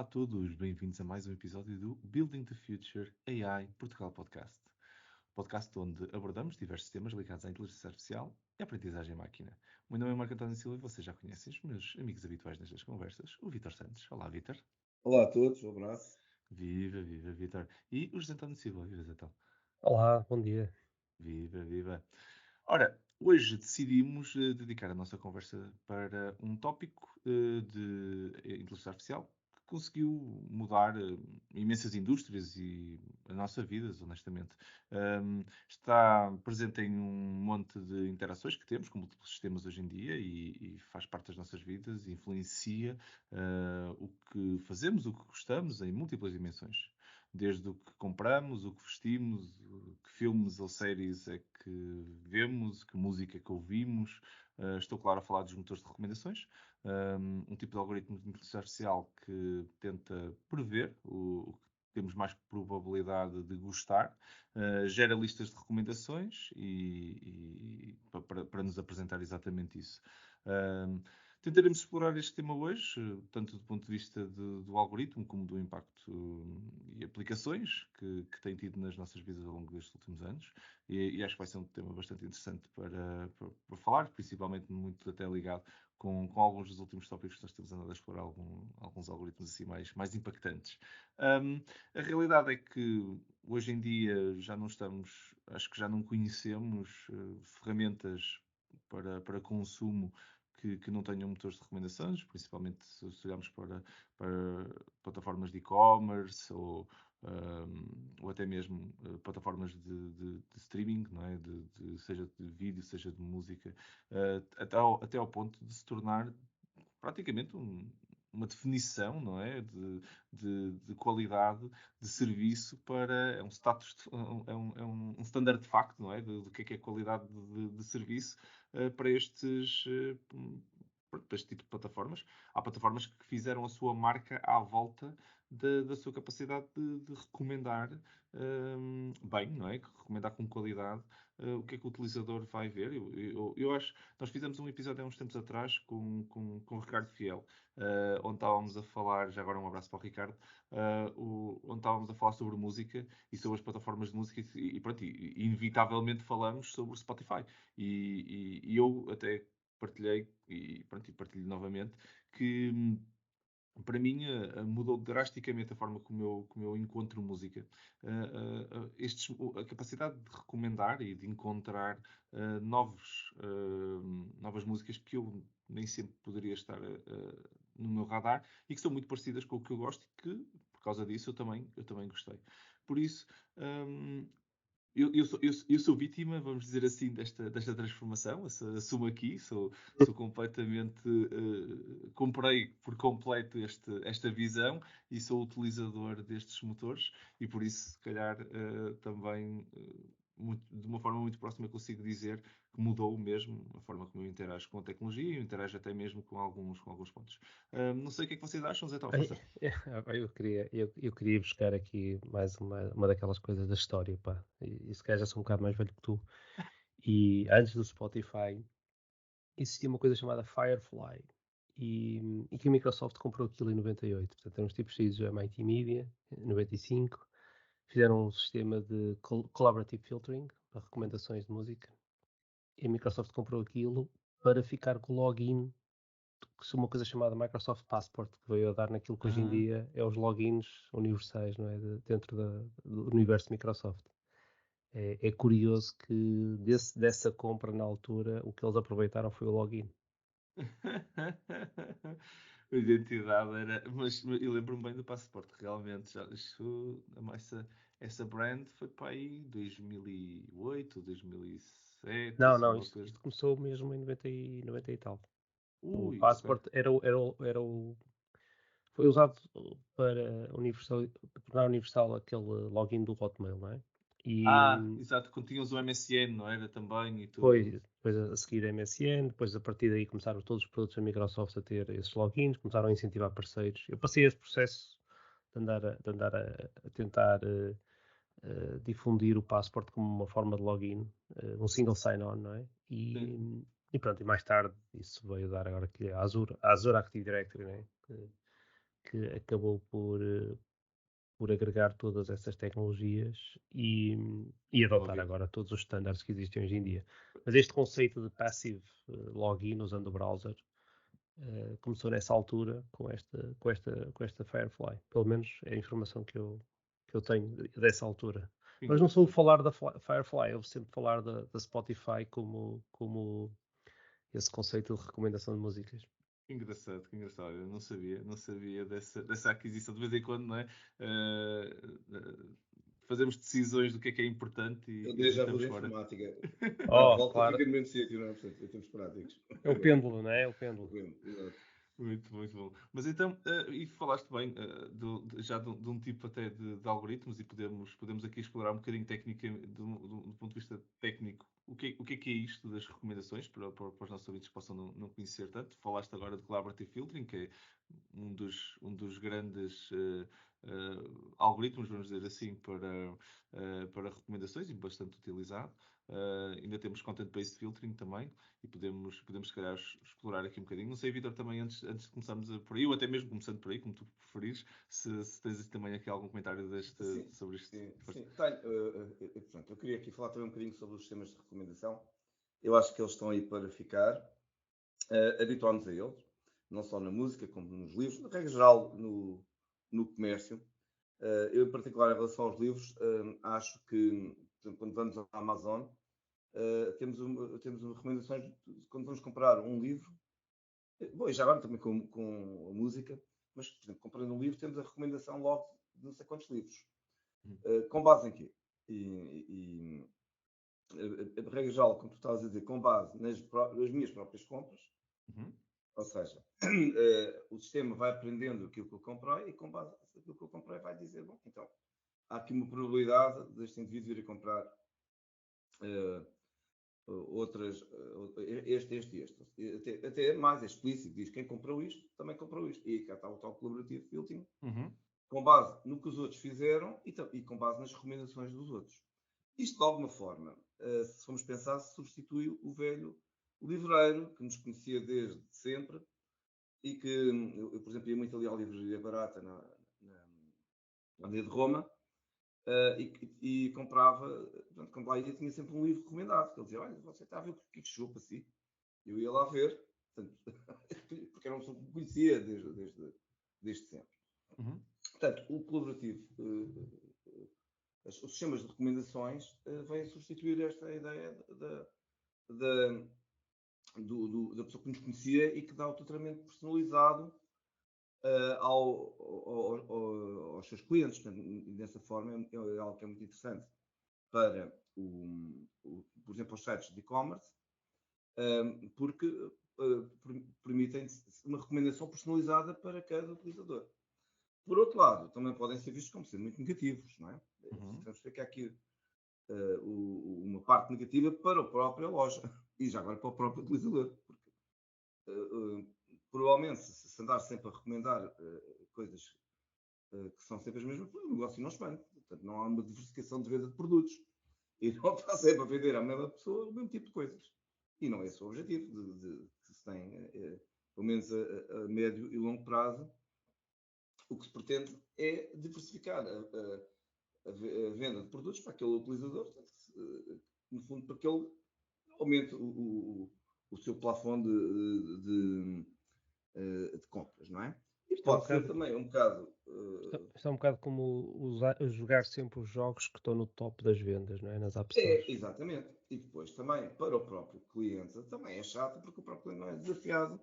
Olá a todos, bem-vindos a mais um episódio do Building the Future AI Portugal Podcast. Podcast onde abordamos diversos temas ligados à inteligência artificial e à aprendizagem máquina. O meu nome é Marco António Silva e vocês já conhecem os meus amigos habituais nestas conversas, o Vítor Santos. Olá, Vítor. Olá a todos, um abraço. Viva, viva, Vítor. E o José António Silva. Viva, José António. Olá, bom dia. Viva, viva. Ora, hoje decidimos dedicar a nossa conversa para um tópico de inteligência artificial que conseguiu mudar imensas indústrias e a nossa vida, honestamente. Está presente em um monte de interações que temos com múltiplos sistemas hoje em dia e faz parte das nossas vidas, influencia o que fazemos, o que gostamos em múltiplas dimensões. Desde o que compramos, o que vestimos, que filmes ou séries é que vemos, que música é que ouvimos. Estou, claro, a falar dos motores de recomendações, um tipo de algoritmo de inteligência artificial que tenta prever o que temos mais probabilidade de gostar, gera listas de recomendações para nos apresentar exatamente isso. Tentaremos explorar este tema hoje, tanto do ponto de vista do algoritmo, como do impacto e aplicações que tem tido nas nossas vidas ao longo destes últimos anos. E acho que vai ser um tema bastante interessante para falar, principalmente muito até ligado com alguns dos últimos tópicos que nós temos andado a explorar, alguns algoritmos assim mais impactantes. A realidade é que hoje em dia já não estamos, acho que já não conhecemos ferramentas para consumo que não tenham motores de recomendações, principalmente se olharmos para plataformas de e-commerce ou até mesmo plataformas de streaming, não é? Seja de vídeo, seja de música, até ao ponto de se tornar praticamente uma definição, não é? De qualidade de serviço para. É um status, um standard de facto, não é? Do que é qualidade de serviço para para este tipo de plataformas. Há plataformas que fizeram a sua marca à volta da sua capacidade de recomendar bem, não é? Recomendar com qualidade o que é que o utilizador vai ver. Eu acho. Nós fizemos um episódio há uns tempos atrás com o Ricardo Fiel, onde estávamos a falar, já agora um abraço para o Ricardo, onde estávamos a falar sobre música e sobre as plataformas de música e pronto, inevitavelmente falamos sobre o Spotify. E eu até partilhei, e pronto, e partilho novamente, que para mim mudou drasticamente a forma como eu encontro música. A capacidade de recomendar e de encontrar novas músicas que eu nem sempre poderia estar no meu radar e que são muito parecidas com o que eu gosto e que, por causa disso, eu também gostei. Por isso, hum, eu sou vítima, vamos dizer assim, desta transformação. Assumo aqui, sou completamente. Comprei por completo esta visão e sou utilizador destes motores, e por isso, se calhar, também. De uma forma muito próxima consigo dizer que mudou mesmo a forma como eu interajo com a tecnologia e interajo até mesmo com alguns pontos. Não sei o que é que vocês acham, Zé Tal, Ai, força. eu queria buscar aqui mais uma daquelas coisas da história, pá. E se calhar já sou um bocado mais velho que tu. E antes do Spotify existia uma coisa chamada Firefly. E que a Microsoft comprou aquilo em 98. Portanto, eram uns tipos saídos do MIT Media, em 95. Fizeram um sistema de collaborative filtering para recomendações de música. E a Microsoft comprou aquilo para ficar com o login, que é uma coisa chamada Microsoft Passport, que veio a dar naquilo que hoje em Ah. dia é os logins universais, não é? Dentro do universo de Microsoft. É curioso que dessa compra na altura, o que eles aproveitaram foi o login. A identidade era. Mas eu lembro-me bem do passaporte, realmente. Essa brand foi para aí 2008, 2007, Não, assim, não, uma coisa. isto começou mesmo em 90 e tal. O Ui, ok. Passport foi usado para tornar universal aquele login do Hotmail, não é? E Exato, quando tínhamos o MSN, não era? Também e tudo. depois a seguir a MSN, depois a partir daí começaram todos os produtos da Microsoft a ter esses logins, começaram a incentivar parceiros. Eu passei esse processo de andar a tentar difundir o Passport como uma forma de login, um single sign-on, não é? Sim. E pronto, e mais tarde isso veio dar agora aqui a Azure Active Directory, não é? que acabou por agregar todas essas tecnologias e adotar Óbvio. agora todos os standards que existem hoje em dia. Mas este conceito de passive login usando o browser começou nessa altura com esta Firefly. Pelo menos é a informação que eu tenho dessa altura. Mas não sou falar da Firefly, eu sempre falar da Spotify como esse conceito de recomendação de músicas. Que engraçado, que engraçado. Eu não sabia dessa aquisição. De vez em quando, não é? Fazemos decisões do que é importante Eu e déjà vu deixamos da fora. informática. Dá a Oh, volta, claro. fica no mesmo sítio, não é? Portanto, em termos práticos. É o pêndulo, não é? É o pêndulo. Exato. Muito, muito bom. Mas então, e falaste bem já de um tipo até de algoritmos e podemos aqui explorar um bocadinho técnica, do ponto de vista técnico, o que é isto das recomendações para os nossos ouvintes que possam não conhecer tanto. Falaste agora de Collaborative Filtering, que é um dos grandes algoritmos, vamos dizer assim, para recomendações e bastante utilizado. Ainda temos Content-Based Filtering também e podemos se calhar explorar aqui um bocadinho. Não sei, Vitor, também antes de começarmos por aí, ou até mesmo começando por aí, como tu preferires, se tens também aqui algum comentário sobre isto. Sim. Tenho, portanto, eu queria aqui falar também um bocadinho sobre os sistemas de recomendação. Eu acho que eles estão aí para ficar. Habituámos a eles, não só na música, como nos livros, na regra geral, no comércio. Eu, em particular, em relação aos livros, acho que, por exemplo, quando vamos à Amazon, temos recomendações quando vamos comprar um livro. Bom, e já agora também com a música, mas, por exemplo, comprando um livro, temos a recomendação logo de não sei quantos livros. Com base em quê? A regra geral, como tu estavas a dizer, com base nas minhas próprias compras, Uhum. ou seja, o sistema vai aprendendo aquilo que eu comprei e com base naquilo que eu comprei vai dizer, bom, então, há aqui uma probabilidade deste indivíduo vir a comprar outras, este. Até mais explícito, diz quem comprou isto, também comprou isto. E cá está o tal colaborativo filtering, Uhum. com base no que os outros fizeram e com base nas recomendações dos outros. Isto, de alguma forma, se formos pensar, substitui o velho livreiro, que nos conhecia desde sempre e que, eu, por exemplo, ia muito ali à livraria barata na Avenida de Roma e comprava, portanto, quando lá ia, tinha sempre um livro recomendado, que ele dizia, olha, você está a ver o que chegou para si? Eu ia lá ver, portanto, porque era uma pessoa que me conhecia desde sempre. Uhum. Portanto, o colaborativo, os sistemas de recomendações vêm substituir esta ideia da pessoa que nos conhecia e que dá o tratamento personalizado aos seus clientes. Portanto, dessa forma, é algo que é muito interessante para, por exemplo, os sites de e-commerce, porque permitem uma recomendação personalizada para cada utilizador. Por outro lado, também podem ser vistos como sendo muito negativos, não é? Uhum. Temos que ver que há aqui uma parte negativa para a própria loja e já agora para o próprio utilizador. Porque, provavelmente, se andar sempre a recomendar coisas que são sempre as mesmas, o negócio não expande. Portanto, não há uma diversificação de venda de produtos. E não está sempre a vender à mesma pessoa o mesmo tipo de coisas. E não é esse o objetivo que se tem, pelo menos a médio e longo prazo. O que se pretende é diversificar a venda de produtos para aquele utilizador, no fundo, para que ele aumente o seu plafond de compras, não é? E Isto é um pode ser bocado, também um bocado. isto é um bocado como jogar sempre os jogos que estão no top das vendas, não é? Nas App Stores. Exatamente. E depois também para o próprio cliente também é chato porque o próprio cliente não é desafiado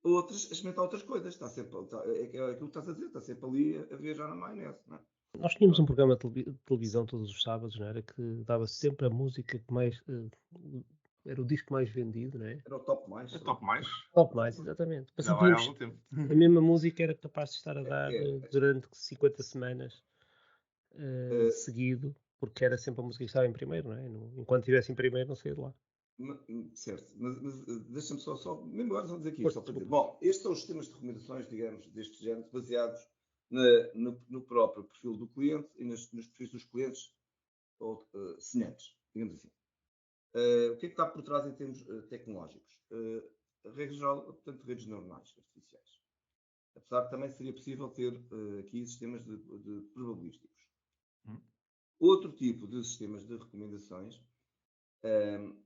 a experimentar outras coisas. É aquilo que estás a dizer, está sempre ali a viajar na maionese, não é? Nós tínhamos um Pronto. programa de televisão todos os sábados, não era? Que dava sempre a música que mais. Era o disco mais vendido, não é? Era o top mais. É top mais. Top mais, exatamente. Mas Já vai há algum tempo. a mesma música era capaz de estar a dar É, durante 50 semanas é, seguido, porque era sempre a música que estava em primeiro, não é? Enquanto estivesse em primeiro, não saía de lá. certo, mas deixa-me só, mesmo agora vamos dizer aqui, Força, só para dizer. desculpa. Bom, estes são os sistemas de recomendações, digamos, deste género, baseados no próprio perfil do cliente e nos perfis dos clientes ou semelhantes, digamos assim. O que é que está por trás em termos tecnológicos? A regra geral, portanto, redes neuronais artificiais. Apesar de também seria possível ter aqui sistemas de probabilísticos. Outro tipo de sistemas de recomendações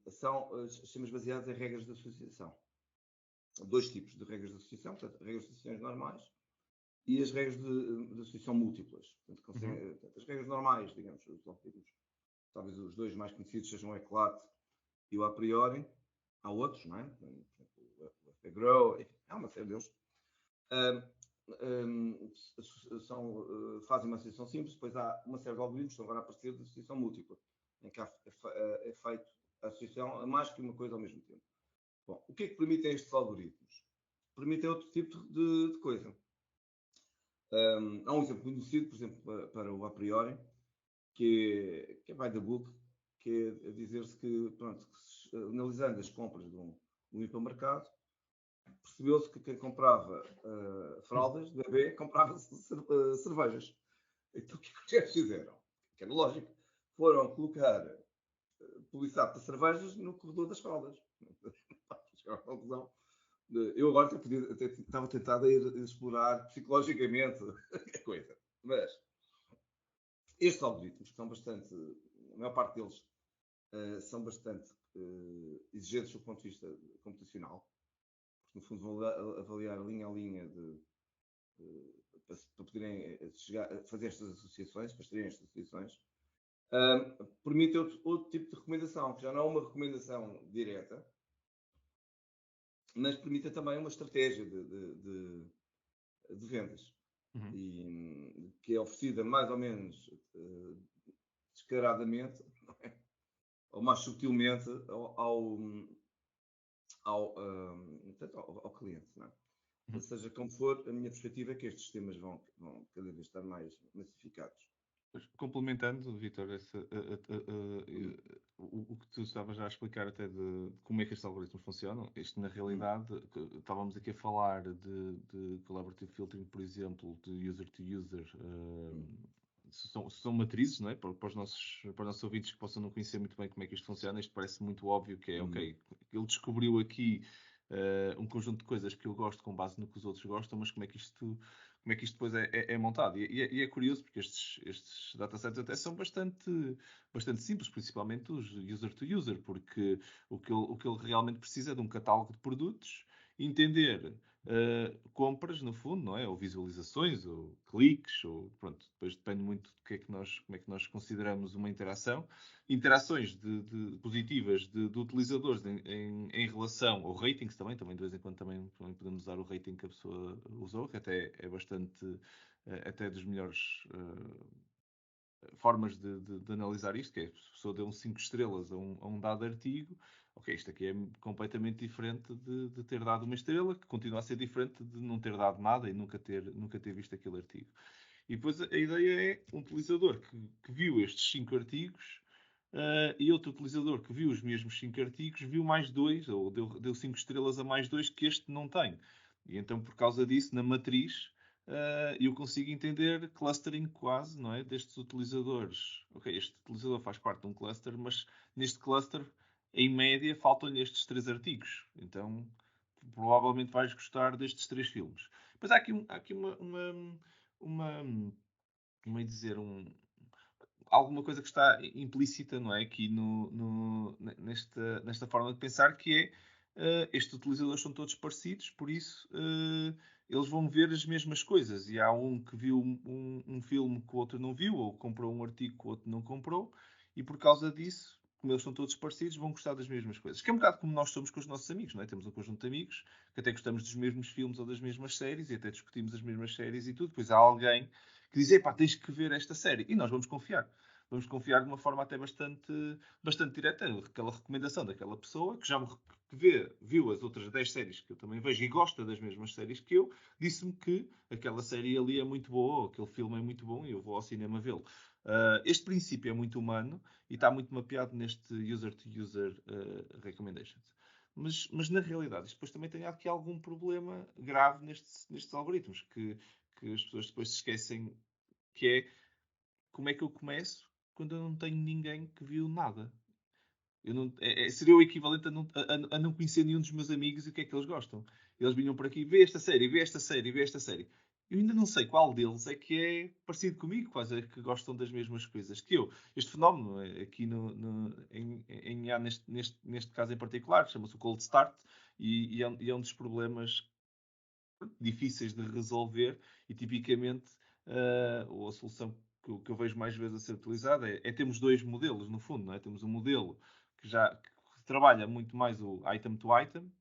são sistemas baseados em regras de associação. Dois tipos de regras de associação, portanto, regras de associações normais e as regras de associação múltiplas. Portanto, as regras normais, digamos, os algoritmos, talvez os dois mais conhecidos sejam o eclat e o a priori. Há outros, não é? Por exemplo, o FPGROW, há uma série deles. Fazem uma associação simples, depois há uma série de algoritmos que estão agora a aparecer de associação múltipla, em que é feito a associação a mais que uma coisa ao mesmo tempo. Bom, o que é que permitem estes algoritmos? Permitem outro tipo de coisa. Há um exemplo conhecido, por exemplo, para o a priori, que é by the book, que é dizer-se que, pronto, analisando as compras de um hipermercado, percebeu-se que quem comprava fraldas de bebê comprava cervejas. Então o que os gajos fizeram? Que era lógico. Foram colocar publicidade para cervejas no corredor das fraldas. Chegaram à conclusão. Eu agora até estava tentado a ir explorar psicologicamente a coisa. Mas estes algoritmos, que são bastante, a maior parte deles são bastante exigentes do ponto de vista computacional, porque no fundo vão avaliar linha a linha para poderem fazer estas associações, para terem estas associações, permite outro tipo de recomendação, que já não é uma recomendação direta, mas permite também uma estratégia de vendas. E que é oferecida mais ou menos descaradamente, ou mais subtilmente ao cliente. Não é? Seja como for, a minha perspectiva é que estes sistemas vão cada vez estar mais massificados. Complementando, Vítor, o que tu estavas já a explicar até de como é que estes algoritmos funcionam, isto na realidade, estávamos aqui a falar de collaborative filtering, por exemplo, de user-to-user, são matrizes, não é? Para os nossos ouvintes que possam não conhecer muito bem como é que isto funciona, isto parece muito óbvio que é, ok, ele descobriu aqui um conjunto de coisas que eu gosto com base no que os outros gostam, mas como é que isto depois é montado. E é curioso porque estes datasets até são bastante simples, principalmente os user-to-user, porque o que ele realmente precisa é de um catálogo de produtos, entender compras, no fundo, não é? Ou visualizações, ou cliques, ou pronto, depois depende muito de como é que nós consideramos uma interação. Interações positivas de utilizadores em relação ao ratings também de vez em quando também podemos usar o rating que a pessoa usou, que até é bastante, até dos melhores formas de analisar isto, que é se a pessoa deu 5 estrelas a um dado artigo, ok, isto aqui é completamente diferente de ter dado uma estrela, que continua a ser diferente de não ter dado nada e nunca ter visto aquele artigo. E depois a ideia é um utilizador que viu estes 5 artigos e outro utilizador que viu os mesmos 5 artigos viu mais 2, ou deu 5 estrelas a mais 2 que este não tem. E então, por causa disso, na matriz, eu consigo entender clustering quase, não é? Destes utilizadores. Ok, este utilizador faz parte de um cluster, mas neste cluster, em média, faltam-lhe estes 3 artigos. Então, provavelmente vais gostar destes 3 filmes. Mas há aqui uma dizer, alguma coisa que está implícita, não é? Aqui nesta forma de pensar, que é estes utilizadores são todos parecidos, por isso eles vão ver as mesmas coisas. E há um que viu um filme que o outro não viu, ou comprou um artigo que o outro não comprou, e por causa disso, como eles são todos parecidos, vão gostar das mesmas coisas. Que é um bocado como nós somos com os nossos amigos, não é? Temos um conjunto de amigos que até gostamos dos mesmos filmes ou das mesmas séries, e até discutimos as mesmas séries e tudo. Depois há alguém que diz, epá, tens que ver esta série. E nós vamos confiar. Vamos confiar de uma forma até bastante direta. Aquela recomendação daquela pessoa que já viu as outras 10 séries que eu também vejo e gosta das mesmas séries que eu, disse-me que aquela série ali é muito boa, ou aquele filme é muito bom e eu vou ao cinema vê-lo. Este princípio é muito humano e está muito mapeado neste user-to-user recommendations. Mas na realidade, isto depois também tem aqui algum problema grave nestes algoritmos, que as pessoas depois se esquecem, que é como é que eu começo quando eu não tenho ninguém que viu nada. Seria o equivalente a não conhecer nenhum dos meus amigos e o que é que eles gostam. Eles vinham por aqui, vê esta série, vê esta série, vê esta série. Eu ainda não sei qual deles é que é parecido comigo, quase é que gostam das mesmas coisas que eu. Este fenómeno, aqui neste caso em particular, chama-se o cold start e é um dos problemas difíceis de resolver e tipicamente ou a solução que eu vejo mais vezes a ser utilizada é termos dois modelos, no fundo, não é? Temos um modelo que trabalha muito mais o item to item,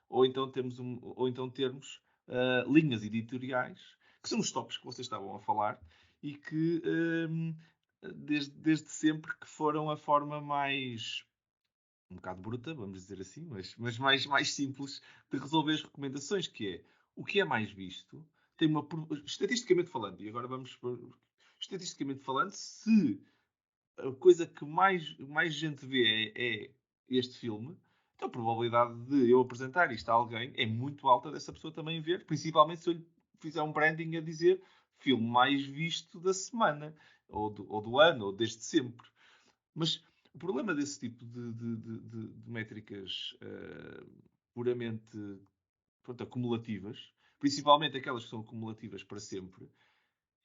ou então termos linhas editoriais, que são os tops que vocês estavam a falar, e que desde sempre que foram a forma mais um bocado bruta, vamos dizer assim, mas mais simples de resolver as recomendações, que é o que é mais visto, tem estatisticamente falando, e agora estatisticamente falando, se a coisa que mais gente vê é este filme, então a probabilidade de eu apresentar isto a alguém é muito alta dessa pessoa também ver, principalmente se eu lhe fizer um branding a dizer filme mais visto da semana, ou do ano, ou desde sempre. Mas o problema desse tipo de métricas puramente pronto, acumulativas, principalmente aquelas que são acumulativas para sempre,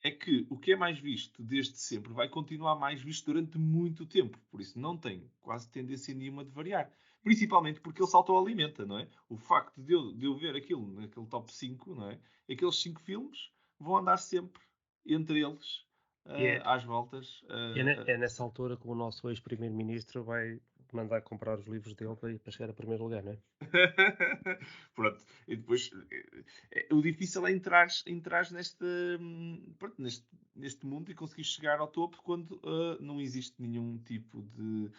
é que o que é mais visto desde sempre vai continuar mais visto durante muito tempo. Por isso não tem quase tendência nenhuma de variar. Principalmente porque ele se autoalimenta, não é? O facto de eu ver aquilo naquele top 5, não é? Aqueles 5 filmes vão andar sempre entre eles, E é, às voltas. é nessa altura que o nosso ex-primeiro-ministro vai mandar comprar os livros dele para chegar a primeiro lugar, não é? Pronto. E depois o difícil é entrar pronto, neste mundo e conseguir chegar ao topo quando não existe nenhum tipo de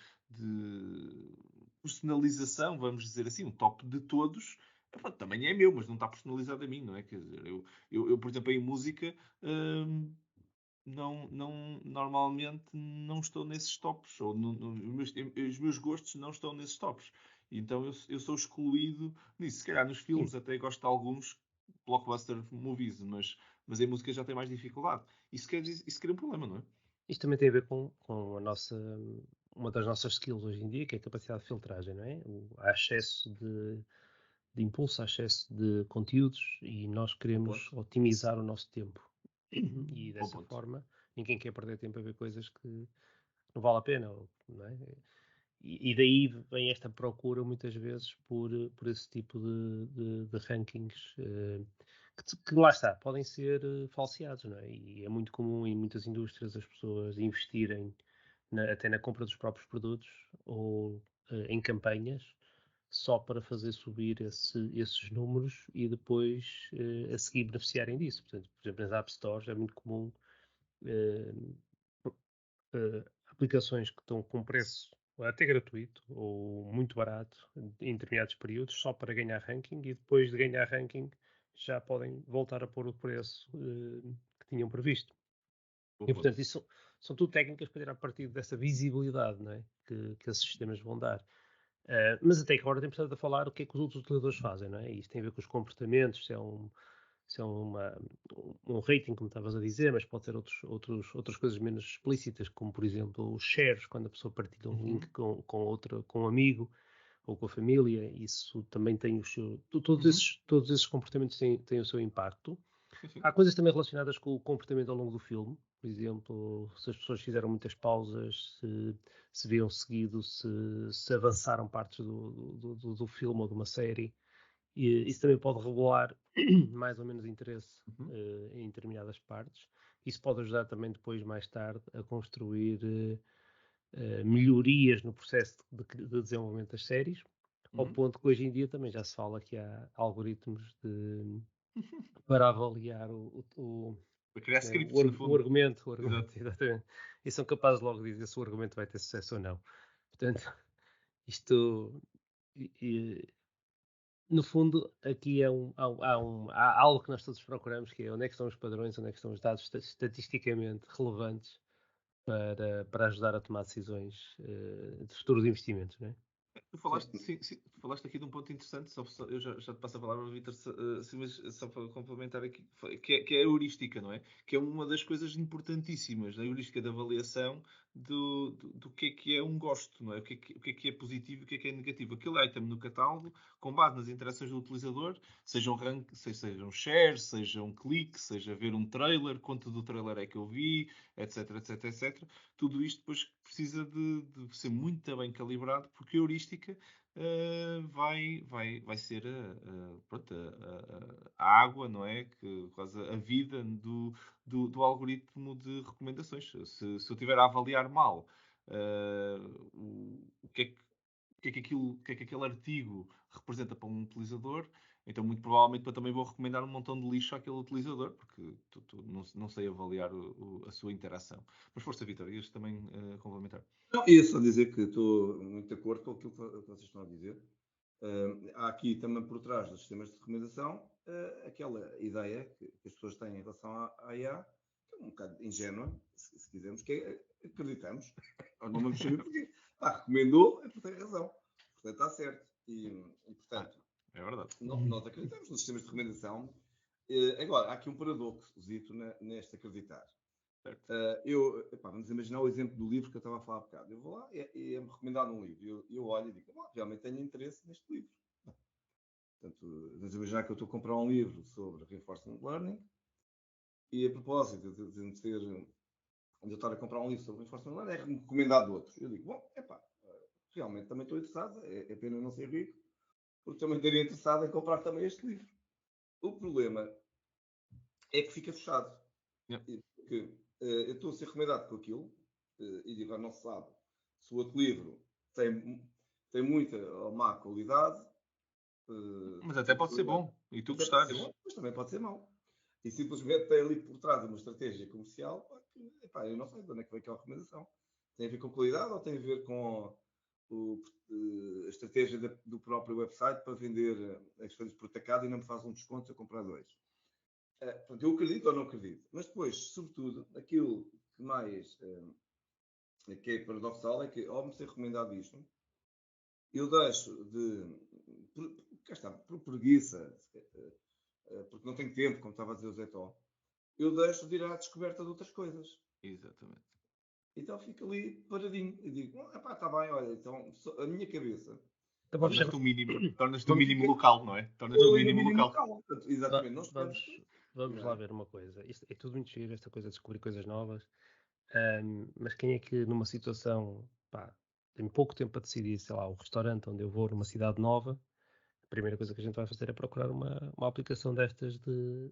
personalização, vamos dizer assim, um top de todos. Pronto, também é meu, mas não está personalizado a mim, não é? Quer dizer, eu por exemplo, em música, hum, normalmente não estou nesses tops, ou os meus gostos não estão nesses tops. Então eu sou excluído nisso. Se calhar nos Sim. filmes até gosto de alguns blockbuster movies, mas em música já tem mais dificuldade. Isso cria um problema, não é? Isto também tem a ver com uma das nossas skills hoje em dia, que é a capacidade de filtragem, não é? Há excesso de impulso, há excesso de conteúdos e nós Bom queremos ponto. otimizar o nosso tempo. E Bom dessa ponto. forma, ninguém quer perder tempo a ver coisas que não vale a pena, não é? E daí vem esta procura muitas vezes por esse tipo de rankings que lá está, podem ser falseados, não é? E é muito comum em muitas indústrias as pessoas investirem até na compra dos próprios produtos ou em campanhas só para fazer subir esses números e depois a seguir beneficiarem disso. Portanto, por exemplo, nas App Stores é muito comum eh, aplicações que estão com preço até gratuito ou muito barato em determinados períodos só para ganhar ranking e depois de ganhar ranking já podem voltar a pôr o preço que tinham previsto. Bom E ponto. portanto isso são tudo técnicas para tirar partido dessa visibilidade, não é? que esses sistemas vão dar. Mas até que agora temos estado a falar o que é que os outros utilizadores fazem, não é? Isto tem a ver com os comportamentos, se é um rating, como estavas a dizer, mas pode ser outras coisas menos explícitas, como por exemplo os shares, quando a pessoa partilha um link com um amigo ou com a família, isso também tem o seu. Todos esses comportamentos têm o seu impacto. Sim, sim. Há coisas também relacionadas com o comportamento ao longo do filme, por exemplo, se as pessoas fizeram muitas pausas, se viram seguido, se avançaram partes do filme ou de uma série. E isso também pode regular mais ou menos interesse em determinadas partes. Isso pode ajudar também depois, mais tarde, a construir melhorias no processo de desenvolvimento das séries, ao ponto que hoje em dia também já se fala que há algoritmos para avaliar Para criar né, scripts, no o fundo. argumento, Exato. exatamente. E são capazes logo de dizer se o argumento vai ter sucesso ou não. Portanto, isto, e, no fundo, aqui há algo que nós todos procuramos, que é onde é que estão os padrões, onde é que estão os dados estatisticamente relevantes para ajudar a tomar decisões de futuros investimentos, não é? Tu falaste aqui de um ponto interessante, eu já te passo a palavra, Vítor, mas só para complementar aqui, que é a heurística, não é? Que é uma das coisas importantíssimas, a heurística da avaliação do que é um gosto, não é? O que é positivo e o que é negativo. Aquele item no catálogo, com base nas interações do utilizador, sejam share, seja um clique, seja ver um trailer, quanto do trailer é que eu vi, etc, etc, etc. Tudo isto depois precisa de ser muito bem calibrado, porque a heurística vai ser pronto, a água, não é? Que quase a vida do algoritmo de recomendações. Se eu estiver a avaliar mal o que é que aquele artigo representa para um utilizador, então muito provavelmente eu também vou recomendar um montão de lixo àquele utilizador, porque não sei avaliar a sua interação. Mas força, Vitor, ias também complementar. Não, ia só dizer que estou muito de acordo com aquilo que vocês estão a dizer. Há aqui também por trás dos sistemas de recomendação aquela ideia que as pessoas têm em relação à IA, que é um bocado ingênua, se quisermos, que é acreditamos. Nós não vamos saber porquê. Recomendou, é porque tem razão. Portanto, está certo. E portanto, é verdade. Nós acreditamos nos sistemas de recomendação. Agora, há aqui um paradoxo neste acreditar. Vamos imaginar o exemplo do livro que eu estava a falar há bocado. Eu vou lá e é-me recomendado um livro. Eu olho e digo, realmente tenho interesse neste livro. Portanto, vamos imaginar que eu estou a comprar um livro sobre Reinforcement Learning e a propósito de eu estar a comprar um livro sobre Reinforcement Learning é recomendado de outros. Eu digo, realmente também estou interessado, é pena não ser rico, porque também estaria interessado em comprar também este livro. O problema é que fica fechado. Porque eu estou a ser recomendado com aquilo e digo, não se sabe se o outro livro tem muita ou má qualidade. Mas até pode ser bom e tu gostares. Mas também pode ser mau. E simplesmente tem ali por trás uma estratégia comercial eu não sei de onde é que vem aquela recomendação. Tem a ver com qualidade ou tem a ver com a estratégia do próprio website para vender as coisas por atacado e não me faz um desconto se eu comprar 2? Portanto, eu acredito ou não acredito. Mas depois, sobretudo, aquilo que mais que é paradoxal é que, ao me ser recomendado isto, eu deixo por preguiça, porque não tenho tempo, como estava a dizer o Zé Tó, eu deixo de ir à descoberta de outras coisas. Exatamente. Então fico ali paradinho e digo, está bem, olha, então a minha cabeça... Tornas-te o mínimo local, não é? Tornas-te o mínimo local. Portanto, exatamente. Vamos lá ver uma coisa. Isto é tudo muito giro, esta coisa de descobrir coisas novas. Mas quem é que numa situação, tem pouco tempo para decidir, sei lá, o restaurante onde eu vou numa cidade nova, a primeira coisa que a gente vai fazer é procurar uma aplicação destas de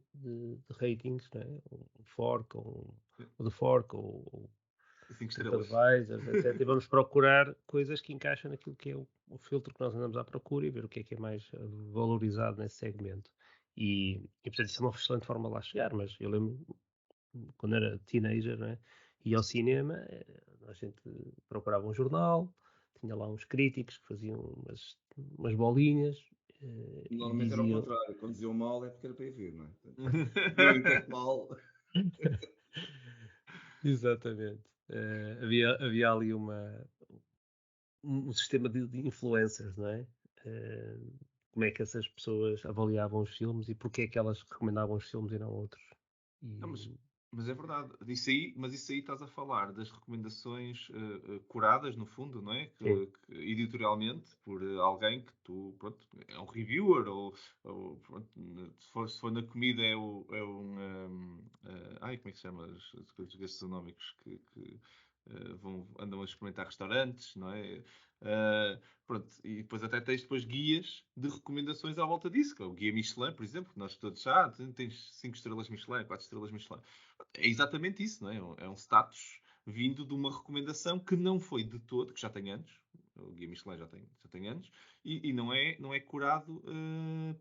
ratings, né? Um Fork, ou The Fork, ou 5 estrelas. TripAdvisor, etc. E vamos procurar coisas que encaixam naquilo que é o filtro que nós andamos à procura e ver o que é mais valorizado nesse segmento. E portanto, isso é uma excelente forma de lá chegar, mas eu lembro, quando era teenager, né, ia ao cinema, a gente procurava um jornal, tinha lá uns críticos que faziam umas bolinhas. Normalmente era o contrário, quando diziam mal é porque era para ir ver, não é? Deu tanto mal. Exatamente. Havia ali um sistema de influencers, não é? Como é que essas pessoas avaliavam os filmes e porque é que elas recomendavam os filmes e não outros. Não, mas é verdade. Mas isso aí estás a falar das recomendações curadas, no fundo, não é? Que editorialmente, por alguém que tu, pronto, é um reviewer, ou pronto, se for na comida é um como é que se chama? As coisas gastronómicos que andam a experimentar restaurantes, não é? Pronto, e depois até tens guias de recomendações à volta disso, que é o guia Michelin, por exemplo, que nós todos tens 5 estrelas Michelin, 4 estrelas Michelin. É exatamente isso, não é? É um status vindo de uma recomendação que não foi de todo, que já tem anos, o guia Michelin já tem anos, e não é curado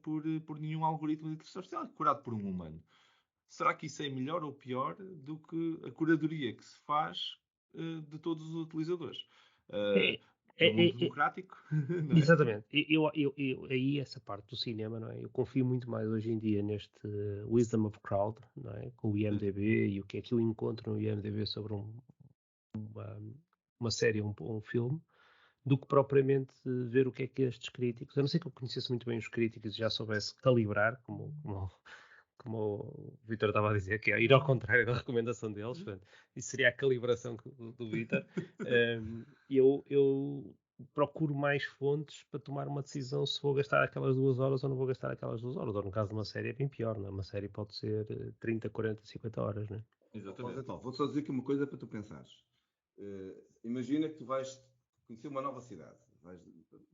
por nenhum algoritmo de inteligência artificial, é curado por um humano. Será que isso é melhor ou pior do que a curadoria que se faz de todos os utilizadores? No mundo democrático? Não é? Exatamente. Aí essa parte do cinema, não é? Eu confio muito mais hoje em dia neste Wisdom of Crowd, não é? Com o IMDb e o que é que eu encontro no IMDb sobre uma série, um filme, do que propriamente ver o que é que estes críticos, a não ser que eu conhecesse muito bem os críticos e já soubesse calibrar, como o Vítor estava a dizer, que é ir ao contrário da recomendação deles, portanto, isso seria a calibração do Vítor. Eu procuro mais fontes para tomar uma decisão se vou gastar aquelas 2 horas ou não vou gastar aquelas 2 horas. Ou no caso de uma série é bem pior, não é? Uma série pode ser 30, 40, 50 horas, não é? Exatamente. Então, vou só dizer aqui uma coisa para tu pensares. Imagina que tu vais conhecer uma nova cidade.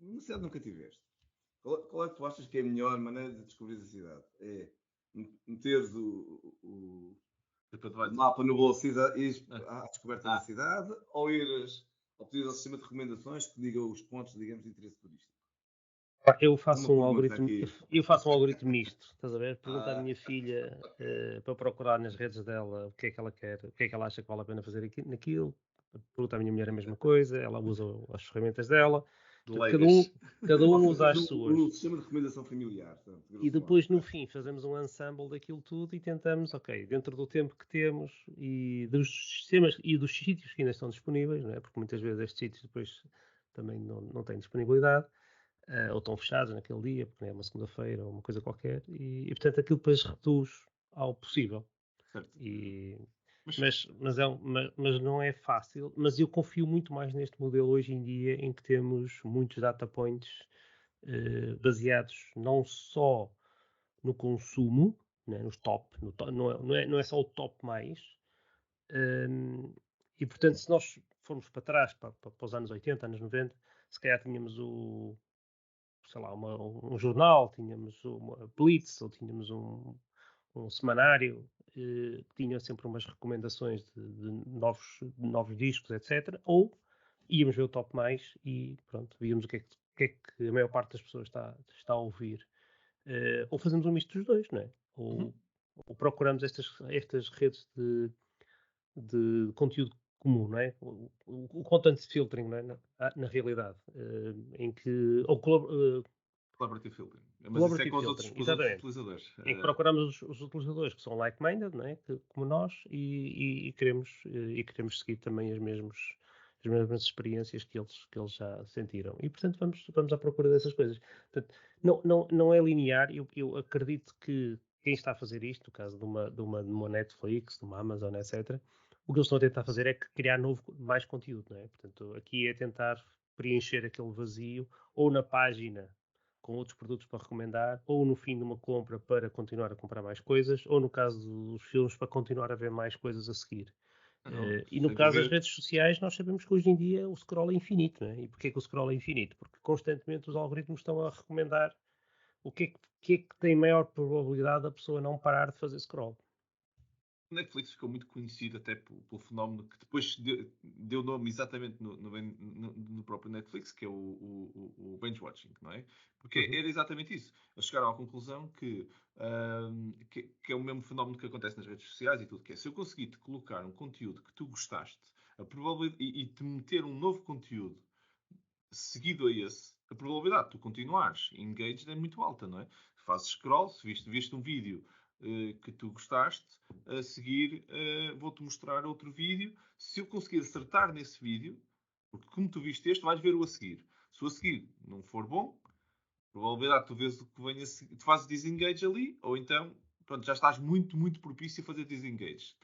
Uma cidade que nunca tiveste. Qual é que tu achas que é a melhor maneira de descobrir a cidade? É meteres o mapa no bolso e ires à descoberta da cidade, ou pedir ao sistema de recomendações que diga os pontos, digamos, de interesse turístico? Eu faço um pergunta algoritmo, aqui. eu faço um algoritmo misto, estás a ver? Pergunto à minha filha para procurar nas redes dela o que é que ela quer, o que é que ela acha que vale a pena fazer naquilo. Pergunto à minha mulher a mesma coisa, ela usa as ferramentas dela. Portanto, cada um usa as suas. Um sistema de recomendação familiar. E depois, no fim, fazemos um ensemble daquilo tudo e tentamos, ok, dentro do tempo que temos e dos sistemas e dos sítios que ainda estão disponíveis, não é? Porque muitas vezes estes sítios depois também não têm disponibilidade, ou estão fechados naquele dia, porque é uma segunda-feira ou uma coisa qualquer, e portanto aquilo depois reduz ao possível. Certo. Mas não é fácil, mas eu confio muito mais neste modelo hoje em dia em que temos muitos data points baseados não só no consumo, né, nos top, não é só o top mais, e portanto se nós formos para trás, para os anos 80, anos 90, se calhar tínhamos sei lá, um jornal, tínhamos uma Blitz, ou tínhamos um semanário, que tinha sempre umas recomendações de novos discos, etc. Ou íamos ver o Top Mais e pronto, víamos o que é que a maior parte das pessoas está a ouvir. Ou fazemos um misto dos dois, não é? Ou procuramos estas redes de conteúdo comum, não é? O content filtering, não é? Na realidade, em que Collaborative filtering. Mas isso é collaborative com os filtering, outros utilizadores. em que procuramos os utilizadores que são like-minded, não é? Como nós, e queremos seguir também as mesmas experiências que eles já sentiram. E, portanto, vamos à procura dessas coisas. Portanto, não é linear. Eu acredito que quem está a fazer isto, no caso de uma Netflix, de uma Amazon, etc., o que eles estão a tentar fazer é criar mais conteúdo, não é? Portanto, aqui é tentar preencher aquele vazio, ou na página com outros produtos para recomendar, ou no fim de uma compra para continuar a comprar mais coisas, ou no caso dos filmes para continuar a ver mais coisas a seguir. E no caso das redes sociais, nós sabemos que hoje em dia o scroll é infinito, não é? E porquê que o scroll é infinito? Porque constantemente os algoritmos estão a recomendar o que é que tem maior probabilidade da pessoa não parar de fazer scroll. O Netflix ficou muito conhecido até pelo fenómeno que depois deu nome exatamente no próprio Netflix, que é o binge watching, não é? Porque era exatamente isso. Eles chegaram à conclusão que é o mesmo fenómeno que acontece nas redes sociais e tudo que é. Se eu conseguir te colocar um conteúdo que tu gostaste, a probabilidade, e te meter um novo conteúdo seguido a esse, a probabilidade de tu continuares engaged é muito alta, não é? Fazes scroll, se viste um vídeo que tu gostaste, a seguir vou-te mostrar outro vídeo. Se eu conseguir acertar nesse vídeo, porque como tu viste este, vais ver o a seguir. Se o a seguir não for bom, probabilidade de tu vês o que vem a seguir, tu fazes disengage ali, ou então, pronto, já estás muito, muito propício a fazer disengage.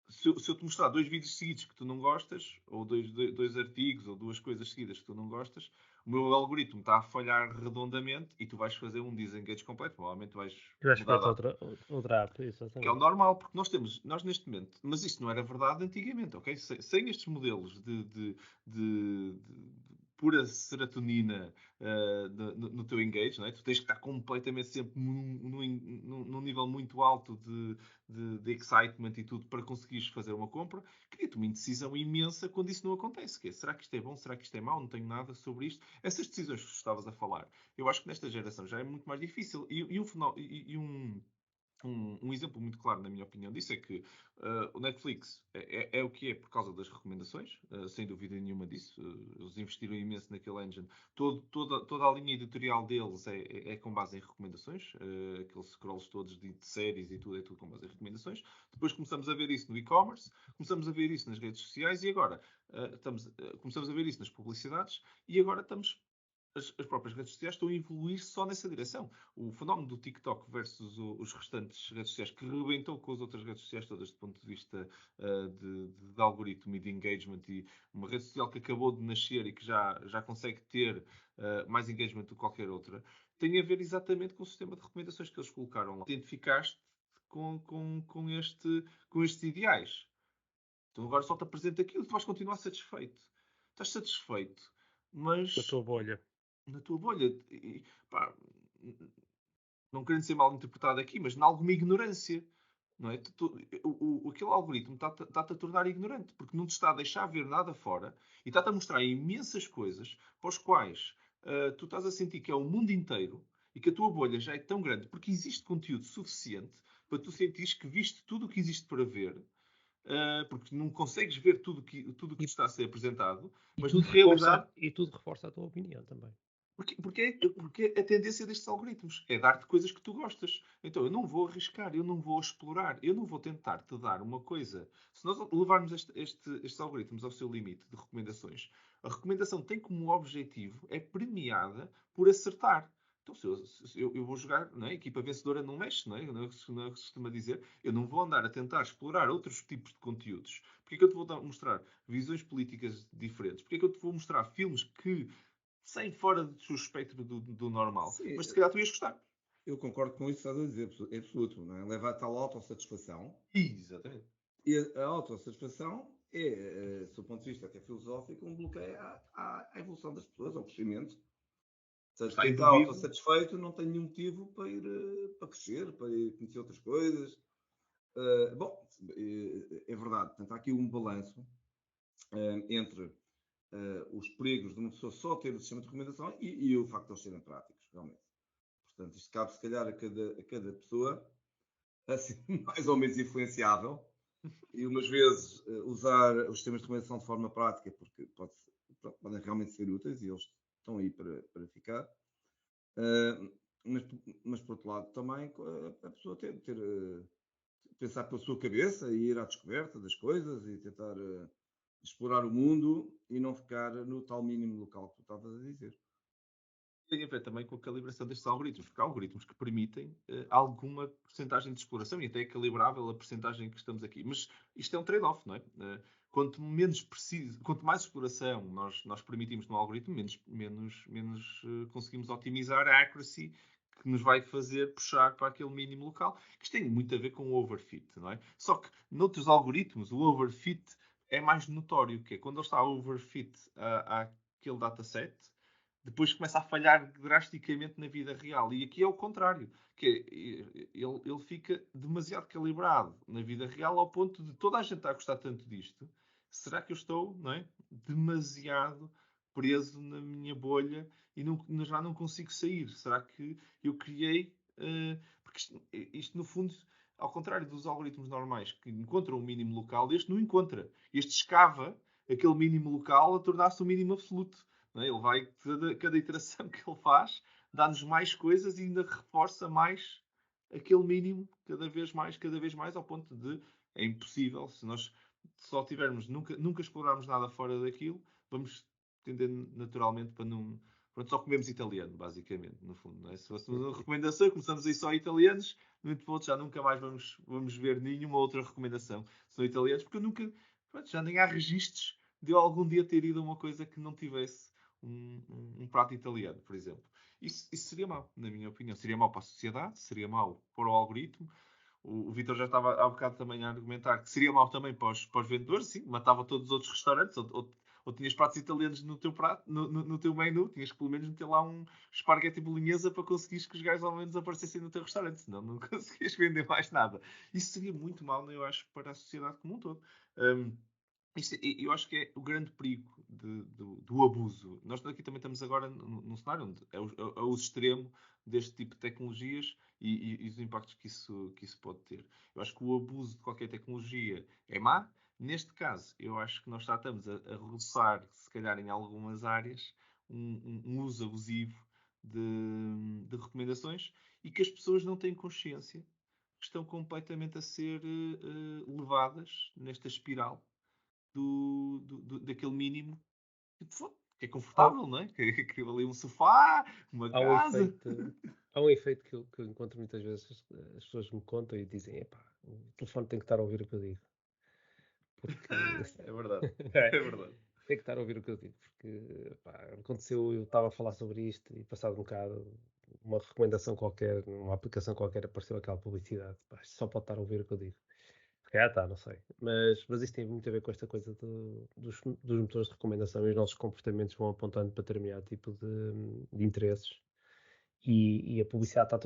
Se eu te mostrar 2 vídeos seguidos que tu não gostas, ou dois artigos, ou 2 coisas seguidas que tu não gostas, o meu algoritmo está a falhar redondamente e tu vais fazer um disengage completo. Provavelmente vais mudar para outra app, exatamente. Que é o normal, porque nós neste momento, mas isto não era verdade antigamente, ok? Sem estes modelos de pura serotonina no teu engage, não é? Tu tens que estar completamente sempre num nível muito alto de excitement e tudo para conseguires fazer uma compra. Cria-te uma indecisão imensa quando isso não acontece. Que é, será que isto é bom? Será que isto é mau? Não tenho nada sobre isto. Essas decisões que tu estavas a falar, eu acho que nesta geração já é muito mais difícil. um exemplo muito claro, na minha opinião, disso é que o Netflix é o que é por causa das recomendações, sem dúvida nenhuma disso. Eles investiram imenso naquele engine. Toda a linha editorial deles é com base em recomendações. Aqueles scrolls todos de séries e tudo é tudo com base em recomendações. Depois começamos a ver isso no e-commerce, começamos a ver isso nas redes sociais e agora começamos a ver isso nas publicidades e agora estamos as próprias redes sociais estão a evoluir só nessa direção. O fenómeno do TikTok versus os restantes redes sociais, que rebentou com as outras redes sociais todas do ponto de vista de algoritmo e de engagement, e uma rede social que acabou de nascer e que já consegue ter mais engagement do que qualquer outra, tem a ver exatamente com o sistema de recomendações que eles colocaram lá. Identificaste com estes ideais. Então agora só te apresenta aquilo e tu vais continuar satisfeito. Estás satisfeito, Da mas tua bolha. na tua bolha. Pá, não querendo ser mal interpretado aqui, mas em alguma ignorância. Não é? Aquele algoritmo está-te a tornar ignorante, porque não te está a deixar ver nada fora e está-te a mostrar imensas coisas para as quais tu estás a sentir que é o mundo inteiro e que a tua bolha já é tão grande, porque existe conteúdo suficiente para tu sentires que viste tudo o que existe para ver, porque não consegues ver tudo o que te está a ser apresentado, mas na realidade E tudo reforça a tua opinião também. porque a tendência destes algoritmos é dar-te coisas que tu gostas. Então eu não vou arriscar, eu não vou explorar, eu não vou tentar te dar uma coisa. Se nós levarmos estes algoritmos ao seu limite de recomendações, a recomendação tem como objetivo é premiada por acertar. Então, se eu vou jogar, não é? A equipa vencedora não mexe, não é? Não é o que se costuma dizer. Eu não vou andar a tentar explorar outros tipos de conteúdos. Porque é que eu te vou mostrar visões políticas diferentes? Porque é que eu te vou mostrar filmes que saem fora do seu espectro do normal? Sim, Mas se calhar tu ias gostar. eu concordo com isso que estás a dizer, é absoluto, não é? Leva a tal autossatisfação. Exatamente. E a autossatisfação é, do ponto de vista até filosófico, um bloqueio à evolução das pessoas, ao crescimento. Ou seja, Está quem está imbuído. autossatisfeito não tem nenhum motivo para ir para crescer, para ir conhecer outras coisas. Bom, é verdade. Portanto, há aqui um balanço entre os perigos de uma pessoa só ter o sistema de recomendação e o facto de eles serem práticos, realmente. Portanto, isto cabe, se calhar, a cada pessoa, assim, mais ou menos influenciável, e umas vezes usar os sistemas de recomendação de forma prática, porque podem realmente ser úteis e eles estão aí para ficar. Mas, mas, por outro lado, também a pessoa pensar pela sua cabeça e ir à descoberta das coisas e tentar explorar o mundo e não ficar no tal mínimo local que tu estavas a dizer. Tem a ver também com a calibração destes algoritmos, porque há algoritmos que permitem alguma porcentagem de exploração e até é calibrável a porcentagem que estamos aqui. Mas isto é um trade-off, não é? Quanto menos preciso, quanto mais exploração nós permitimos no algoritmo, menos conseguimos otimizar a accuracy que nos vai fazer puxar para aquele mínimo local. Isto tem muito a ver com o overfit, não é? Só que noutros algoritmos o overfit é mais notório, que é quando ele está overfit àquele dataset, depois começa a falhar drasticamente na vida real. E aqui é o contrário, que ele fica demasiado calibrado na vida real ao ponto de toda a gente estar a gostar tanto disto. Será que eu estou, não é, demasiado preso na minha bolha e já não consigo sair? Será que eu criei... porque isto, no fundo, ao contrário dos algoritmos normais que encontram o mínimo local, este não encontra. Este escava aquele mínimo local a tornar-se um mínimo absoluto. Não é? Ele vai, cada iteração que ele faz, dá-nos mais coisas e ainda reforça mais aquele mínimo cada vez mais, ao ponto de é impossível, se nós só tivermos, nunca explorarmos nada fora daquilo, vamos tender naturalmente para não. Pronto, só comemos italiano, basicamente, no fundo. Não é? Se fosse uma recomendação, começamos aí só italianos, no entanto, já nunca mais vamos ver nenhuma outra recomendação. São italianos, porque eu nunca. Pronto, já nem há registros de eu algum dia ter ido a uma coisa que não tivesse um prato italiano, por exemplo. Isso seria mau, na minha opinião. Seria mau para a sociedade, seria mau para o algoritmo. O Vitor já estava há bocado também a argumentar que seria mau também para os vendedores, sim, matava todos os outros restaurantes, ou tinhas pratos italianos no teu prato, no teu menu, tinhas que pelo menos meter lá um esparguete bolonhesa para conseguires que os gajos ao menos aparecessem no teu restaurante, senão não conseguias vender mais nada. Isso seria muito mau, eu acho, para a sociedade como um todo. Eu acho que é o grande perigo do abuso. Nós aqui também estamos agora num cenário onde é o extremo deste tipo de tecnologias e os impactos que isso pode ter. Eu acho que o abuso de qualquer tecnologia é má. Neste caso, eu acho que nós já estamos a roçar, se calhar em algumas áreas, um uso abusivo de recomendações e que as pessoas não têm consciência que estão completamente a ser levadas nesta espiral daquele mínimo que é Há, confortável, não é? Que ali um sofá, uma há um casa. efeito, há um efeito que eu encontro muitas vezes, as pessoas me contam e dizem, epá, o telefone tem que estar a ouvir o que eu digo. Porque É verdade. é, É verdade. tem que estar a ouvir o que eu digo, porque pá, aconteceu, eu estava a falar sobre isto e passado um bocado, uma recomendação qualquer, uma aplicação qualquer, apareceu aquela publicidade. Pá, isto só pode estar a ouvir o que eu digo. Está, não sei. Mas isso tem muito a ver com esta coisa dos motores de recomendação e os nossos comportamentos vão apontando para determinado tipo de interesses. E a publicidade está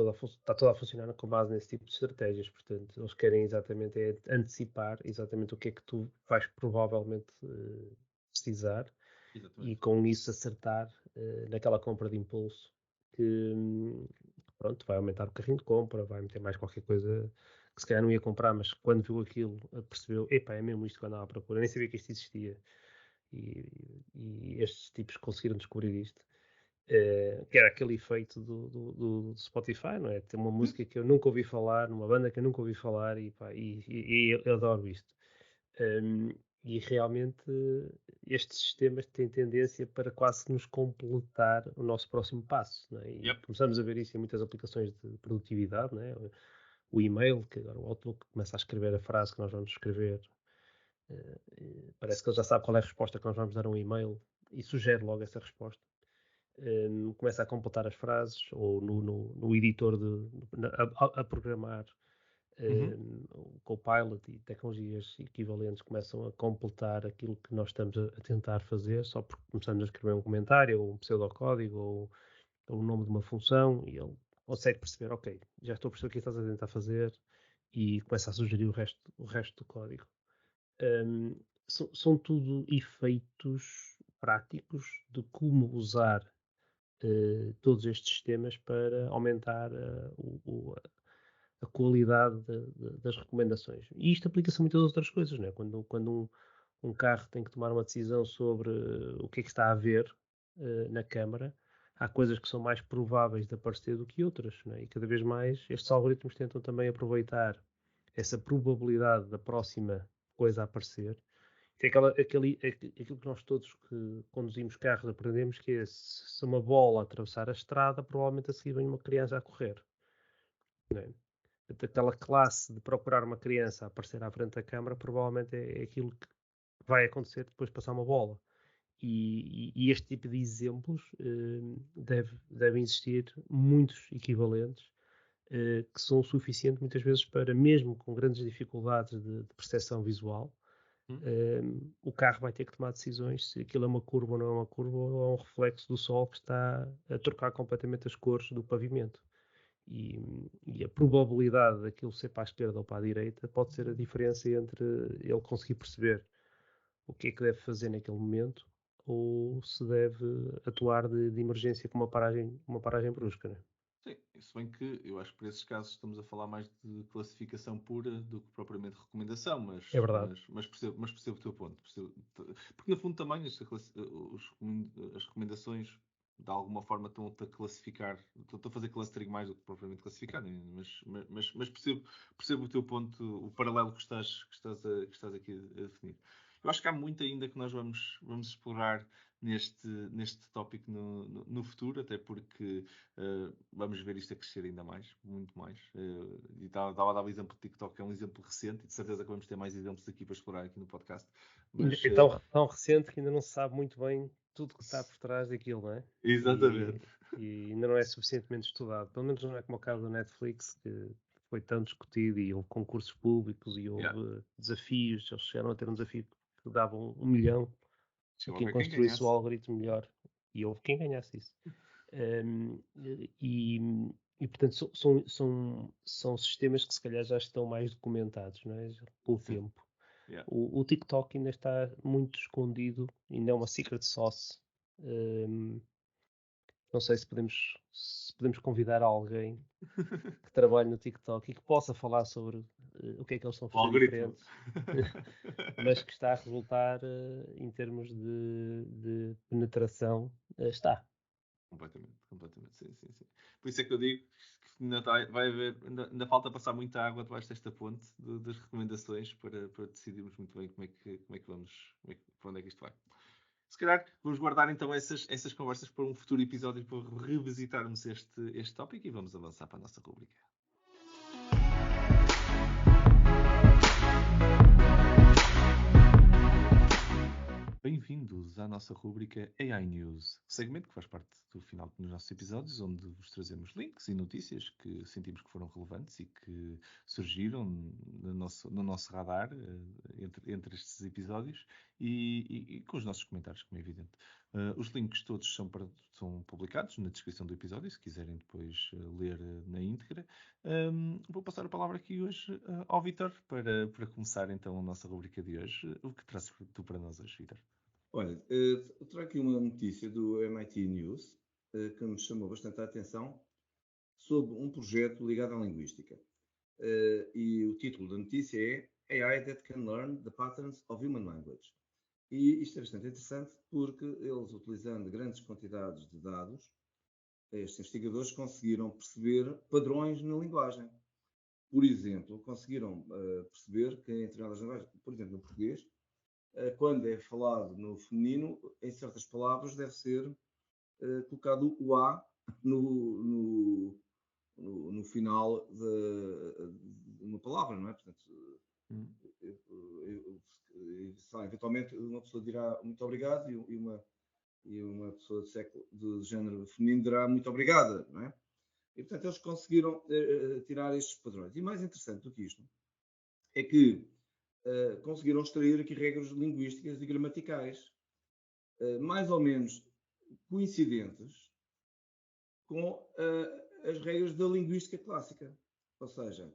toda a funcionar com base nesse tipo de estratégias. Portanto, eles querem exatamente antecipar exatamente o que é que tu vais provavelmente precisar e Exatamente. com isso acertar naquela compra de impulso que, pronto, vai aumentar o carrinho de compra, vai meter mais qualquer coisa que se calhar não ia comprar, mas quando viu aquilo percebeu, epá, é mesmo isto que eu andava à procura, nem sabia que isto existia. E estes tipos conseguiram descobrir isto. Que era aquele efeito do Spotify, não é? Ter uma música que eu nunca ouvi falar, numa banda que eu nunca ouvi falar e eu adoro isto. Um, e realmente estes sistemas têm tendência para quase que nos completar o nosso próximo passo, não é? E Yep. começamos a ver isso em muitas aplicações de produtividade, não é? O e-mail, que agora o Outlook começa a escrever a frase que nós vamos escrever, parece que ele já sabe qual é a resposta que nós vamos dar a um e-mail e sugere logo essa resposta. Começa a completar as frases ou no editor a programar o Copilot e tecnologias equivalentes começam a completar aquilo que nós estamos a tentar fazer só porque começamos a escrever um comentário ou um pseudocódigo ou o nome de uma função e ele consegue perceber, ok, já estou a perceber o que estás a tentar fazer e começa a sugerir o resto do código. Um, são tudo efeitos práticos de como usar todos estes sistemas para aumentar a qualidade das recomendações. E isto aplica-se a muitas outras coisas, não é? Quando um carro tem que tomar uma decisão sobre o que é que está a ver na câmara, há coisas que são mais prováveis de aparecer do que outras, não é? E cada vez mais estes algoritmos tentam também aproveitar essa probabilidade da próxima coisa a aparecer. Que é aquilo que nós todos que conduzimos carros aprendemos, que é se uma bola atravessar a estrada, provavelmente a seguir vem uma criança a correr. Não é? Aquela classe de procurar uma criança a aparecer à frente da câmara, provavelmente é aquilo que vai acontecer depois de passar uma bola. E este tipo de exemplos devem existir muitos equivalentes que são suficientes muitas vezes para, mesmo com grandes dificuldades de percepção visual, o carro vai ter que tomar decisões se aquilo é uma curva ou não é uma curva ou é um reflexo do sol que está a trocar completamente as cores do pavimento. E a probabilidade daquilo ser para a esquerda ou para a direita pode ser a diferença entre ele conseguir perceber o que é que deve fazer naquele momento ou se deve atuar de emergência com uma paragem brusca. Né? Sim, isso bem que eu acho que por esses casos estamos a falar mais de classificação pura do que propriamente recomendação, É verdade. mas percebo o teu ponto. Porque no fundo também as recomendações de alguma forma estão-te a classificar, estão-te a fazer clustering mais do que propriamente classificar, né? Mas percebo o teu ponto, o paralelo que estás aqui a definir. Eu acho que há muito ainda que nós vamos explorar neste tópico no futuro, até porque vamos ver isto a crescer ainda mais, muito mais. E estava a dar o exemplo do TikTok, que é um exemplo recente, e de certeza que vamos ter mais exemplos aqui para explorar aqui no podcast. Mas, É tão recente que ainda não se sabe muito bem tudo que está por trás daquilo, não é? exatamente. E ainda não é suficientemente estudado. Pelo menos não é como o caso da Netflix, que foi tão discutido e houve concursos públicos e Yeah. houve desafios. Eles chegaram a ter um desafio que davam 1 milhão a Chegou a quem ver quem construísse o ganhasse. algoritmo melhor. E houve quem ganhasse isso. E, e portanto, são sistemas que se calhar já estão mais documentados, não é? Com o Sim. tempo. Yeah. O TikTok ainda está muito escondido, ainda é uma secret sauce. Não sei se podemos convidar alguém que trabalhe no TikTok e que possa falar sobre o que é que eles estão a O fazer algoritmo. diferente, mas que está a resultar em termos de penetração, está. Completamente, completamente, sim, sim, sim. Por isso é que eu digo que vai haver, ainda falta passar muita água debaixo desta ponte das recomendações para decidirmos muito bem como é que vamos, para onde é que isto vai. Se calhar vamos guardar então essas conversas para um futuro episódio para revisitarmos este tópico e vamos avançar para a nossa rubrica. Bem-vindos à nossa rúbrica AI News, segmento que faz parte do final dos nossos episódios, onde vos trazemos links e notícias que sentimos que foram relevantes e que surgiram no nosso radar entre estes episódios e com os nossos comentários, como é evidente. Os links todos são publicados na descrição do episódio, se quiserem depois ler na íntegra. Vou passar a palavra aqui hoje ao Vítor para começar então a nossa rubrica de hoje. O que trazes tu para nós hoje, Vítor? Olha, eu trago aqui uma notícia do MIT News que me chamou bastante a atenção sobre um projeto ligado à linguística. E o título da notícia é AI that can learn the patterns of human language. E isto é bastante interessante porque eles, utilizando grandes quantidades de dados, estes investigadores conseguiram perceber padrões na linguagem. Por exemplo, conseguiram perceber que em determinadas linguagens, por exemplo, no português, quando é falado no feminino, em certas palavras deve ser colocado o A no final de uma palavra, não é? Portanto, eventualmente uma pessoa dirá muito obrigado e uma pessoa de género feminino dirá muito obrigada, não é? E portanto eles conseguiram tirar estes padrões. E mais interessante do que isto é que conseguiram extrair aqui regras linguísticas e gramaticais mais ou menos coincidentes com as regras da linguística clássica. Ou seja,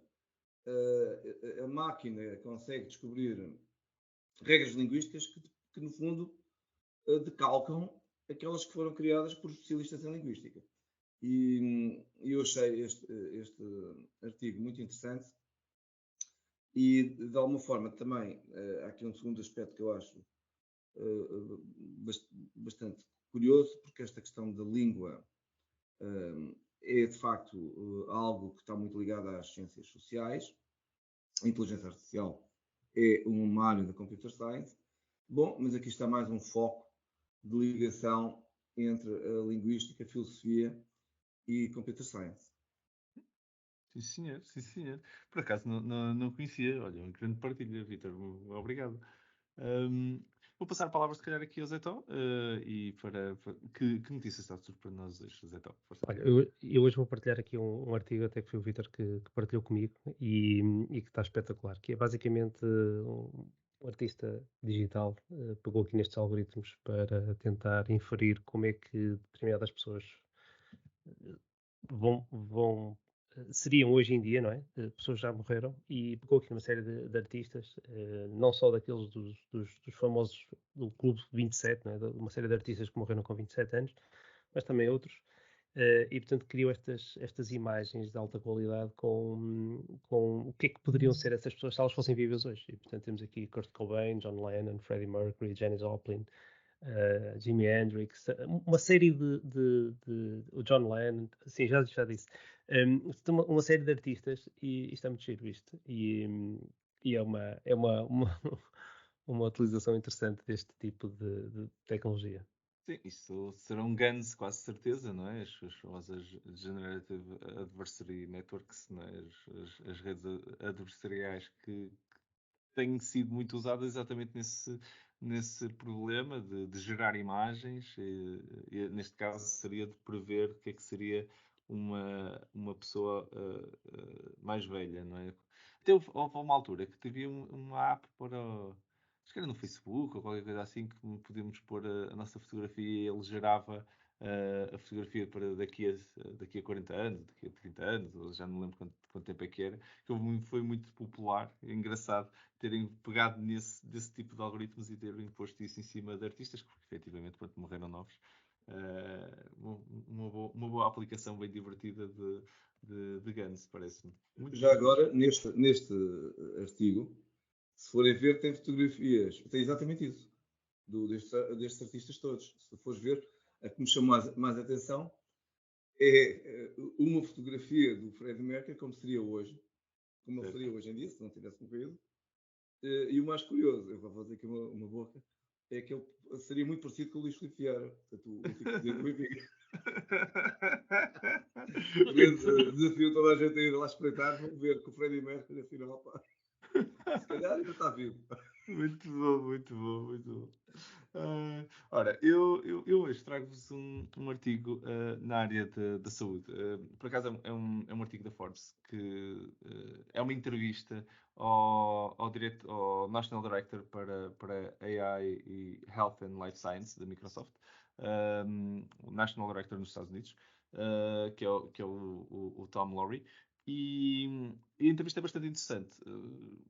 a máquina consegue descobrir regras linguísticas que no fundo, decalcam aquelas que foram criadas por especialistas em linguística. E eu achei este artigo muito interessante e, de alguma forma, também há aqui um segundo aspecto que eu acho bastante curioso, porque esta questão da língua é, de facto, algo que está muito ligado às ciências sociais. A inteligência artificial é uma área da computer science. Bom, mas aqui está mais um foco de ligação entre a linguística, a filosofia e computer science. Sim, senhor, sim, senhor. Por acaso não conhecia. Olha, uma grande partilha, Vítor. Obrigado. Vou passar a palavra, se calhar, aqui ao Zetó. E que notícias está tudo para nós hoje, Zetó? Força. Olha, eu hoje vou partilhar aqui um artigo, até que foi o Vítor que partilhou comigo e que está espetacular, que é basicamente um artista digital pegou aqui nestes algoritmos para tentar inferir como é que determinadas pessoas seriam hoje em dia, não é? Pessoas já morreram e pegou aqui uma série de artistas, não só daqueles dos famosos do Clube 27, não é? Uma série de artistas que morreram com 27 anos, mas também outros. E portanto criou estas imagens de alta qualidade com o que é que poderiam ser essas pessoas se elas fossem vivas hoje. E portanto temos aqui Kurt Cobain, John Lennon, Freddie Mercury, Janis Joplin, Jimi Hendrix, uma série o John Lennon, sim, já disse, uma série de artistas e está muito giro isto. E uma utilização interessante deste tipo de tecnologia. Sim, isso serão GANs, quase certeza, não é? As famosas Generative Adversary Networks, não é? As redes adversariais que têm sido muito usadas exatamente nesse problema de gerar imagens. E neste caso seria de prever o que é que seria uma pessoa mais velha, não é? Até houve uma altura que havia uma app para. Acho que era no Facebook ou qualquer coisa assim que podíamos pôr a nossa fotografia e ele gerava a fotografia para daqui a 40 anos, daqui a 30 anos, ou já não me lembro quanto tempo é que era, que foi muito popular, engraçado terem pegado desse tipo de algoritmos e terem imposto isso em cima de artistas que efetivamente quando morreram novos. Uma boa aplicação bem divertida de Guns, parece-me. Já agora, neste artigo, se forem ver, tem fotografias, tem exatamente isso, destes artistas todos. Se fores ver, a que me chamou mais atenção é uma fotografia do Freddie Mercury, como seria hoje, como ele seria hoje em dia, se não tivesse morrido. E o mais curioso, eu vou fazer aqui uma boca, é que ele seria muito parecido com o Luís Filipe Vieira, portanto, o antigo presidente do Benfica. Desafio toda a gente a ir lá espreitar, vão ver que o Freddie Mercury, afinal, pá, se calhar ainda está vivo. Muito bom, muito bom, muito bom. Ora, eu hoje trago-vos um artigo na área da saúde. Por acaso é um artigo da Forbes que é uma entrevista ao National Director para AI e Health and Life Science da Microsoft, o National Director nos Estados Unidos, que é o Tom Lowry. E a entrevista é bastante interessante.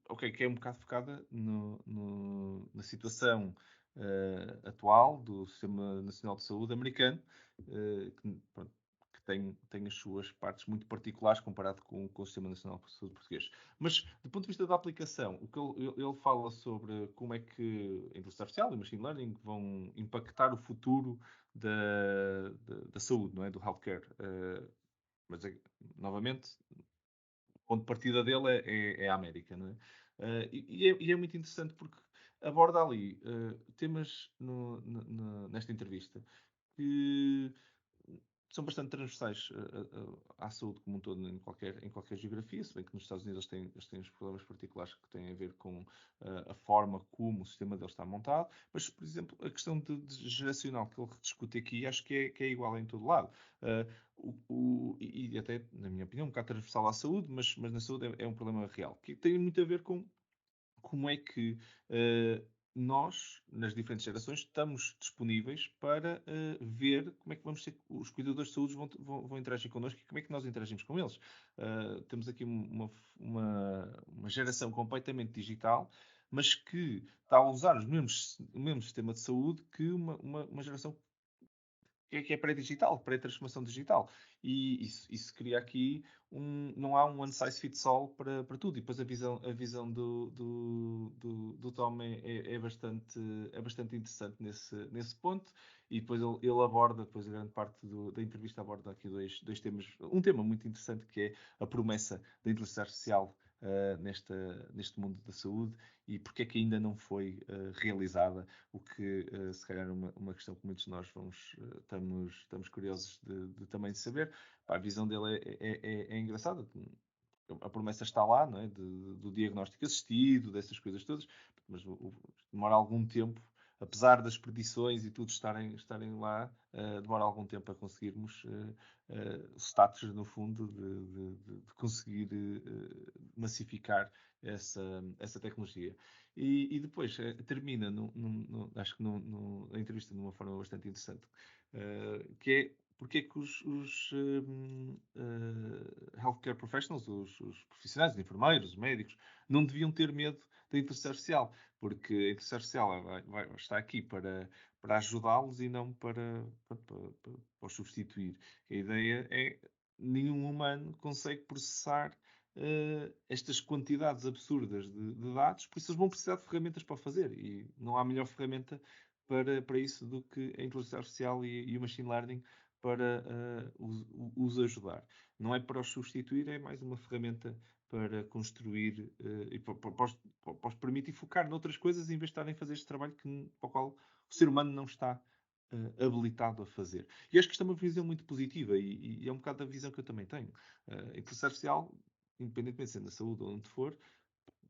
Ok, que é um bocado focada na situação atual do Sistema Nacional de Saúde americano, pronto, que tem as suas partes muito particulares comparado com o Sistema Nacional de Saúde português. Mas, do ponto de vista da aplicação, o que ele fala sobre como é que a inteligência artificial e o machine learning vão impactar o futuro da saúde, não é? Do healthcare. Mas, novamente, o ponto de partida dele é a América, não é? E é muito interessante porque aborda ali temas nesta entrevista que são bastante transversais à saúde como um todo em qualquer geografia, se bem que nos Estados Unidos eles têm os problemas particulares que têm a ver com a forma como o sistema deles está montado, mas, por exemplo, a questão de geracional que ele discute aqui, acho que é igual em todo lado. E até, na minha opinião, um bocado transversal à saúde, mas na saúde é um problema real, que tem muito a ver com como é que nós, nas diferentes gerações, estamos disponíveis para ver como é que os cuidadores de saúde vão interagir connosco e como é que nós interagimos com eles. Temos aqui uma geração completamente digital, mas que está a usar o mesmo sistema de saúde que uma geração que é pré-digital, pré-transformação digital. E isso cria aqui não há um one size fits all para tudo. E depois a visão do Tom é bastante interessante nesse ponto. E depois ele aborda, depois a grande parte da entrevista aborda aqui dois temas. Um tema muito interessante que é a promessa da inteligência artificial neste mundo da saúde e porque é que ainda não foi realizada, o que se calhar é uma questão que muitos de nós estamos curiosos de também saber. Pá, a visão dele é engraçada. A promessa está lá, não é? Do diagnóstico assistido, dessas coisas todas, mas demora algum tempo, apesar das predições e tudo estarem lá, demora algum tempo a conseguirmos o status, no fundo, de conseguir massificar essa tecnologia. E depois termina, acho que a entrevista de uma forma bastante interessante, que é porque é que os healthcare professionals, os profissionais, os enfermeiros, os médicos, não deviam ter medo da inteligência artificial, porque a inteligência artificial está aqui para ajudá-los e não para os substituir. A ideia é nenhum humano consegue processar estas quantidades absurdas de dados, por isso eles vão precisar de ferramentas para o fazer e não há melhor ferramenta para isso do que a inteligência artificial e o machine learning para os ajudar. Não é para os substituir, é mais uma ferramenta para construir e para os permitir focar noutras coisas em vez de estarem a fazer este trabalho para o qual o ser humano não está habilitado a fazer. E acho que isto é uma visão muito positiva e é um bocado a visão que eu também tenho. A inteligência artificial, independentemente de ser na saúde ou onde for,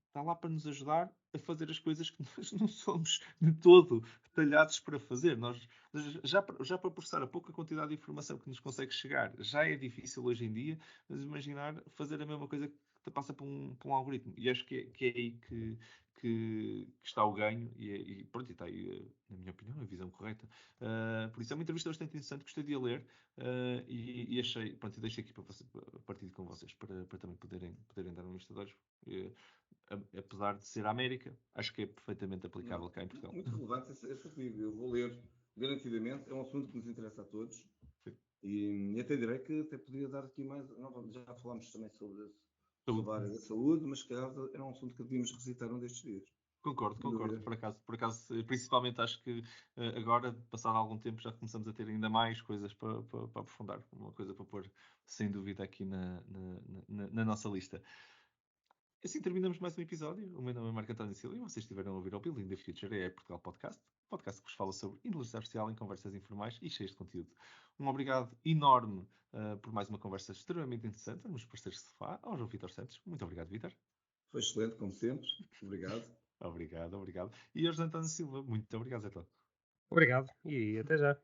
está lá para nos ajudar a fazer as coisas que nós não somos de todo talhados para fazer. Já para processar a pouca quantidade de informação que nos consegue chegar, já é difícil hoje em dia, mas imaginar fazer a mesma coisa que passa por um algoritmo. E acho que é aí que está o ganho e pronto, e está aí, na minha opinião, a visão correta. Por isso é uma entrevista bastante interessante, gostei de a ler e achei, pronto, e deixei aqui para partir com vocês para também poderem dar um vista de olhos. Apesar de ser a América, acho que é perfeitamente aplicável cá em Portugal. Muito relevante esse artigo. Eu vou ler garantidamente. É um assunto que nos interessa a todos. E até direi que até podia dar aqui mais. Não, já falámos também sobre a área da saúde, mas que era um assunto que devíamos recitar um destes dias. Concordo. Por acaso, principalmente acho que agora, passado algum tempo, já começamos a ter ainda mais coisas para aprofundar. Uma coisa para pôr, sem dúvida, aqui na nossa lista. Assim terminamos mais um episódio. O meu nome é Marco António Silva e vocês estiveram a ouvir o Building the Future é Portugal Podcast. Podcast que vos fala sobre inteligência artificial em conversas informais e cheias de conteúdo. Um obrigado enorme por mais uma conversa extremamente interessante. Vamos parceiros de sofá, ao João Vítor Santos. Muito obrigado, Vítor. Foi excelente, como sempre. Obrigado. Obrigado. E ao José António Silva. Muito obrigado, Zé Tó. Obrigado e até já.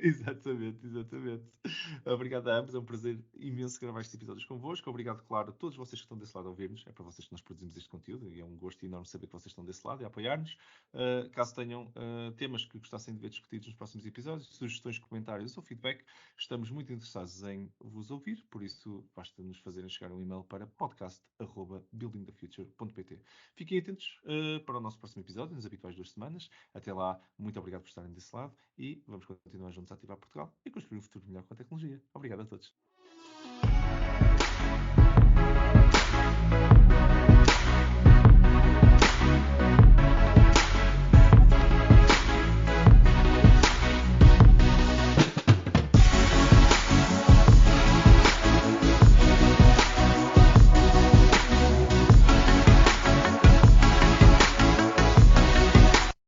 Exatamente. Obrigado a ambos, é um prazer imenso gravar estes episódios convosco. Obrigado, claro, a todos vocês que estão desse lado a ouvir-nos. É para vocês que nós produzimos este conteúdo e é um gosto enorme saber que vocês estão desse lado e a apoiar-nos. Caso tenham temas que gostassem de ver discutidos nos próximos episódios, sugestões, comentários ou feedback, estamos muito interessados em vos ouvir, por isso basta nos fazerem chegar um e-mail para podcast@buildingthefuture.pt. Fiquem atentos para o nosso próximo episódio, nas habituais 2 semanas. Até lá, muito obrigado por estarem desse lado e vamos continuar juntos a ativar Portugal e construir um futuro melhor com a tecnologia. Obrigado a todos.